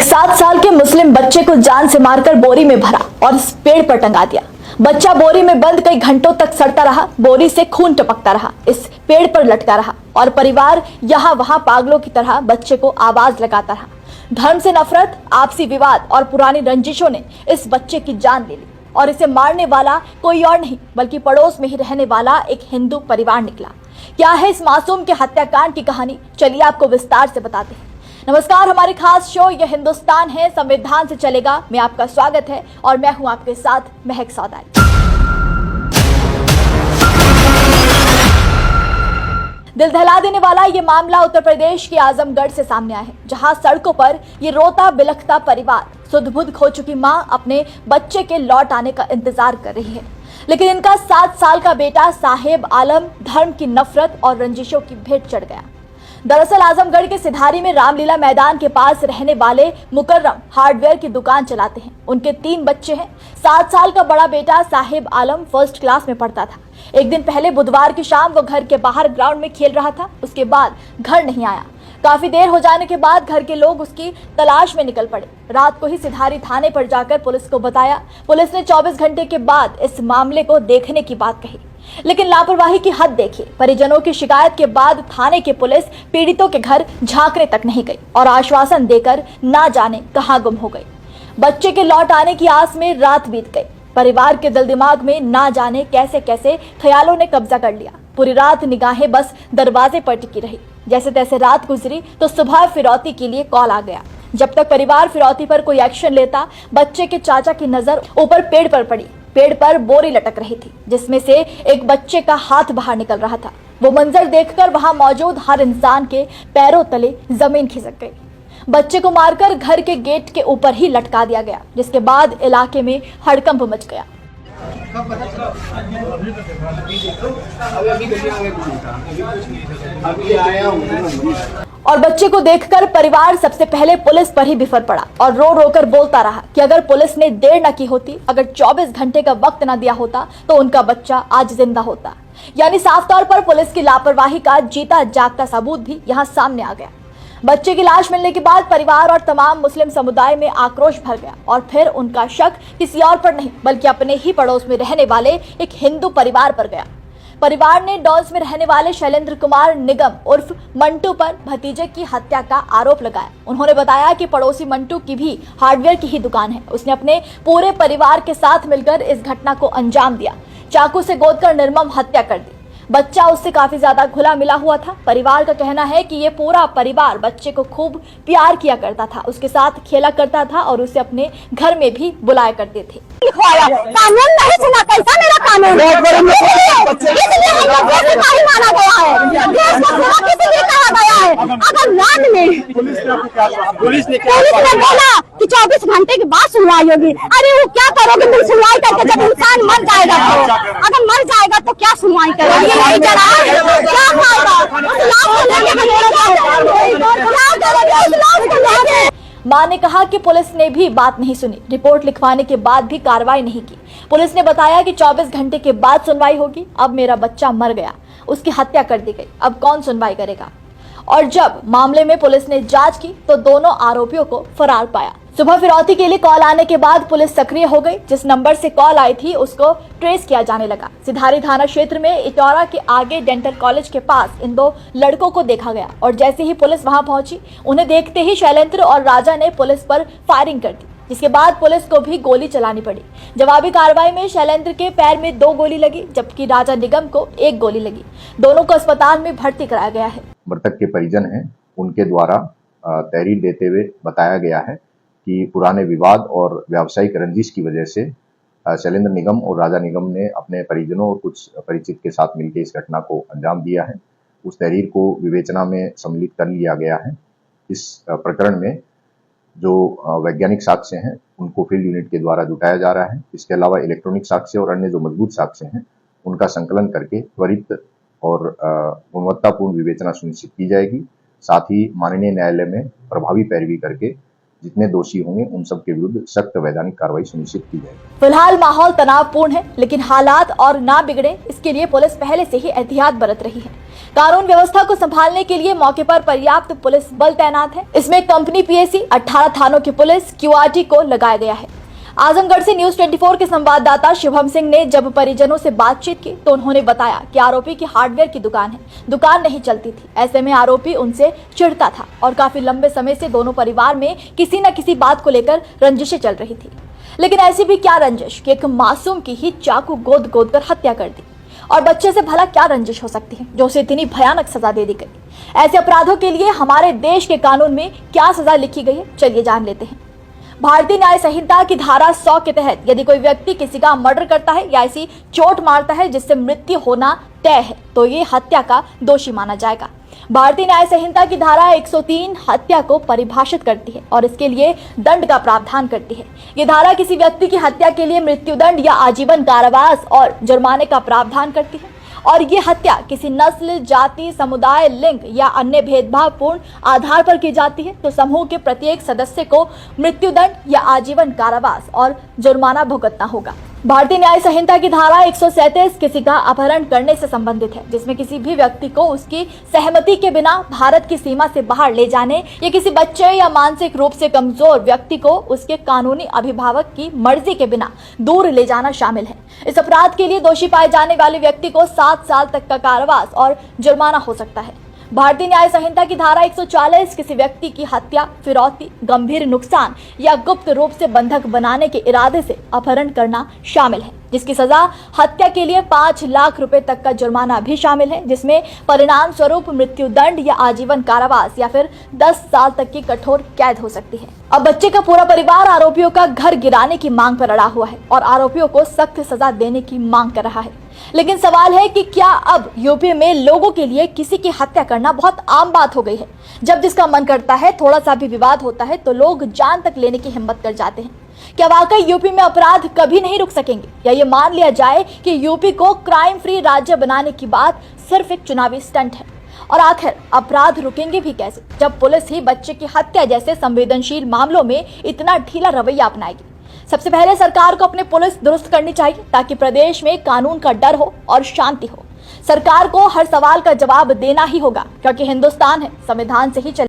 एक 7 साल के मुस्लिम बच्चे को जान से मारकर बोरी में भरा और इस पेड़ पर टंगा दिया। बच्चा बोरी में बंद कई घंटों तक सड़ता रहा, बोरी से खून टपकता रहा, इस पेड़ पर लटका रहा और परिवार यहाँ वहां पागलों की तरह बच्चे को आवाज लगाता रहा। धर्म से नफरत, आपसी विवाद और पुरानी रंजिशों ने इस बच्चे की जान ले ली और इसे मारने वाला कोई और नहीं बल्कि पड़ोस में ही रहने वाला एक हिंदू परिवार निकला। क्या है इस मासूम के हत्याकांड की कहानी, चलिए आपको विस्तार से बताते हैं। नमस्कार, हमारे खास शो ये हिंदुस्तान है, संविधान से चलेगा में आपका स्वागत है और मैं हूं आपके साथ महक सौदारी। दिल दहला देने वाला ये मामला उत्तर प्रदेश के आजमगढ़ से सामने आया है, जहां सड़कों पर ये रोता बिलखता परिवार, सुध-बुध खो चुकी मां अपने बच्चे के लौट आने का इंतजार कर रही है। लेकिन इनका 7 साल का बेटा साहेब आलम धर्म की नफरत और रंजिशों की भेंट चढ़ गया। दरअसल आजमगढ़ के सिधारी में रामलीला मैदान के पास रहने वाले मुकर्रम हार्डवेयर की दुकान चलाते हैं। उनके 3 बच्चे हैं। 7 साल का बड़ा बेटा साहेब आलम फर्स्ट क्लास में पढ़ता था। एक दिन पहले बुधवार की शाम वो घर के बाहर ग्राउंड में खेल रहा था। उसके बाद घर नहीं आया। काफी देर हो जाने के बाद घर के लोग उसकी तलाश में निकल पड़े। रात को ही सिधारी थाने पर जाकर पुलिस को बताया। पुलिस ने 24 घंटे के बाद इस मामले को देखने की बात कही, लेकिन लापरवाही की हद देखिए। परिजनों की शिकायत के बाद थाने की पुलिस पीड़ितों के घर झांकने तक नहीं गई और आश्वासन देकर ना जाने कहां गुम हो गई। बच्चे के लौट आने की आस में रात बीत गई। परिवार के दिल दिमाग में ना जाने कैसे कैसे ख्यालों ने कब्जा कर लिया। पूरी रात निगाहें बस दरवाजे पर टिकी रही। जैसे तैसे रात गुजरी तो सुबह फिरौती के लिए कॉल आ गया। जब तक परिवार फिरौती पर कोई एक्शन लेता, बच्चे के चाचा की नजर ऊपर पेड़ पर पड़ी। पेड़ पर बोरी लटक रही थी, जिसमें से एक बच्चे का हाथ बाहर निकल रहा था। वो मंजर देखकर वहां मौजूद हर इंसान के पैरों तले जमीन खिसक गई। बच्चे को मारकर घर के गेट के ऊपर ही लटका दिया गया, जिसके बाद इलाके में हड़कंप मच गया। और बच्चे को देखकर परिवार सबसे पहले पुलिस पर ही बिफर पड़ा और रो रो कर बोलता रहा कि अगर पुलिस ने देर न की होती, अगर 24 घंटे का वक्त न दिया होता तो उनका बच्चा आज जिंदा होता। यानी साफ तौर पर पुलिस की लापरवाही का जीता जागता सबूत भी यहाँ सामने आ गया। बच्चे की लाश मिलने के बाद परिवार और तमाम मुस्लिम समुदाय में आक्रोश भर गया और फिर उनका शक किसी और पर नहीं बल्कि अपने ही पड़ोस में रहने वाले एक हिंदू परिवार पर गया। परिवार ने डॉल्स में रहने वाले शैलेंद्र कुमार निगम उर्फ मंटू पर भतीजे की हत्या का आरोप लगाया। उन्होंने बताया कि पड़ोसी मंटू की भी हार्डवेयर की ही दुकान है। उसने अपने पूरे परिवार के साथ मिलकर इस घटना को अंजाम दिया, चाकू से गोदकर निर्मम हत्या कर दी। बच्चा उससे काफी ज्यादा घुला मिला हुआ था। परिवार का कहना है कि ये पूरा परिवार बच्चे को खूब प्यार किया करता था, उसके साथ खेला करता था और उसे अपने घर में भी बुलाया करते थे। कानून नहीं सुना, कैसा मेरा कानून इसलिए हम लोग को सिपाही माना गया है, देश को सेवा किसी लिए कहा गया है। अगर बाद में पुलिस ने बोला कि 24 घंटे के बाद सुनवाई होगी, अरे वो क्या करोगे तुम सुनवाई करके? जब इंसान मर जाएगा तो, अगर मर जाएगा तो क्या सुनवाई करोगे? क्या मां ने कहा कि पुलिस ने भी बात नहीं सुनी। रिपोर्ट लिखवाने के बाद भी कार्रवाई नहीं की। पुलिस ने बताया कि 24 घंटे के बाद सुनवाई होगी। अब मेरा बच्चा मर गया, उसकी हत्या कर दी गई, अब कौन सुनवाई करेगा? और जब मामले में पुलिस ने जांच की तो दोनों आरोपियों को फरार पाया। सुबह फिरौती के लिए कॉल आने के बाद पुलिस सक्रिय हो गई। जिस नंबर से कॉल आई थी उसको ट्रेस किया जाने लगा। सिधारी थाना क्षेत्र में इटौरा के आगे डेंटल कॉलेज के पास इन 2 लड़कों को देखा गया और जैसे ही पुलिस वहां पहुंची, उन्हें देखते ही शैलेंद्र और राजा ने पुलिस पर फायरिंग कर दी, जिसके बाद पुलिस को भी गोली चलानी पड़ी। जवाबी कार्रवाई में शैलेंद्र के पैर में 2 गोली लगी, जबकि राजा निगम को 1 गोली लगी। दोनों को अस्पताल में भर्ती कराया गया है। मृतक के परिजन हैं, उनके द्वारा तहरीर देते हुए बताया गया है कि पुराने विवाद और व्यावसायिक रंजिश की वजह से शैलेंद्र निगम और राजा निगम ने अपने परिजनों और कुछ परिचित के साथ मिलकर इस घटना को अंजाम दिया है। उस तहरीर को विवेचना में सम्मिलित कर लिया गया है। इस प्रकरण में जो वैज्ञानिक साक्ष्य हैं उनको फील्ड यूनिट के द्वारा जुटाया जा रहा है। इसके अलावा इलेक्ट्रॉनिक साक्ष्य और अन्य जो मजबूत साक्ष्य हैं उनका संकलन करके त्वरित और गुणवत्तापूर्ण विवेचना सुनिश्चित की जाएगी। साथ ही माननीय न्यायालय में प्रभावी पैरवी करके जितने दोषी होंगे उन सब के विरुद्ध सख्त वैधानिक कार्रवाई सुनिश्चित की जाएगी। फिलहाल माहौल तनावपूर्ण है, लेकिन हालात और ना बिगड़े इसके लिए पुलिस पहले से ही एहतियात बरत रही है। कानून व्यवस्था को संभालने के लिए मौके पर पर्याप्त पुलिस बल तैनात है। इसमें कंपनी पीएसी, 18 थानों की पुलिस, क्यूआरटी को लगाया गया है। आजमगढ़ से न्यूज 24 के संवाददाता शुभम सिंह ने जब परिजनों से बातचीत की तो उन्होंने बताया कि आरोपी की हार्डवेयर की दुकान है, दुकान नहीं चलती थी। ऐसे में आरोपी उनसे चिढ़ता था और काफी लंबे समय से दोनों परिवार में किसी न किसी बात को लेकर रंजिशें चल रही थी। लेकिन ऐसी भी क्या रंजिश कि एक मासूम की ही चाकू गोद गोद कर हत्या कर दी। और बच्चे से भला क्या रंजिश हो सकती है जो उसे इतनी भयानक सजा दे दी गई। ऐसे अपराधों के लिए हमारे देश के कानून में क्या सजा लिखी गई है, चलिए जान लेते हैं। भारतीय न्याय संहिता की धारा 100 के तहत यदि कोई व्यक्ति किसी का मर्डर करता है या ऐसी चोट मारता है जिससे मृत्यु होना तय है तो ये हत्या का दोषी माना जाएगा। भारतीय न्याय संहिता की धारा 103 हत्या को परिभाषित करती है और इसके लिए दंड का प्रावधान करती है। ये धारा किसी व्यक्ति की हत्या के लिए मृत्युदंड या आजीवन कारावास और जुर्माने का प्रावधान करती है। और ये हत्या किसी नस्ल, जाति, समुदाय, लिंग या अन्य भेदभावपूर्ण आधार पर की जाती है तो समूह के प्रत्येक सदस्य को मृत्युदंड या आजीवन कारावास और जुर्माना भुगतना होगा। भारतीय न्याय संहिता की धारा 137 किसी का अपहरण करने से संबंधित है, जिसमें किसी भी व्यक्ति को उसकी सहमति के बिना भारत की सीमा से बाहर ले जाने या किसी बच्चे या मानसिक रूप से कमजोर व्यक्ति को उसके कानूनी अभिभावक की मर्जी के बिना दूर ले जाना शामिल है। इस अपराध के लिए दोषी पाए जाने वाले व्यक्ति को 7 साल तक का कारावास और जुर्माना हो सकता है। भारतीय न्याय संहिता की धारा 140 किसी व्यक्ति की हत्या, फिरौती, गंभीर नुकसान या गुप्त रूप से बंधक बनाने के इरादे से अपहरण करना शामिल है, जिसकी सजा हत्या के लिए 5 लाख रुपए तक का जुर्माना भी शामिल है, जिसमें परिणाम स्वरूप मृत्युदंड या आजीवन कारावास या फिर 10 साल तक की कठोर कैद हो सकती है। अब बच्चे का पूरा परिवार आरोपियों का घर गिराने की मांग पर अड़ा हुआ है और आरोपियों को सख्त सजा देने की मांग कर रहा है। लेकिन सवाल है कि क्या अब यूपी में लोगों के लिए किसी की हत्या करना बहुत आम बात हो गई है? जब जिसका मन करता है, थोड़ा सा भी विवाद होता है तो लोग जान तक लेने की हिम्मत कर जाते हैं। क्या वाकई यूपी में अपराध कभी नहीं रुक सकेंगे या ये मान लिया जाए कि यूपी को क्राइम फ्री राज्य बनाने की बात सिर्फ एक चुनावी स्टंट है? और आखिर अपराध रुकेंगे भी कैसे जब पुलिस ही बच्चे की हत्या जैसे संवेदनशील मामलों में इतना ढीला रवैया अपनाएगी? सबसे पहले सरकार को अपनी पुलिस दुरुस्त करनी चाहिए ताकि प्रदेश में कानून का डर हो और शांति हो। सरकार को हर सवाल का जवाब देना ही होगा क्योंकि हिंदुस्तान है, संविधान से ही चले।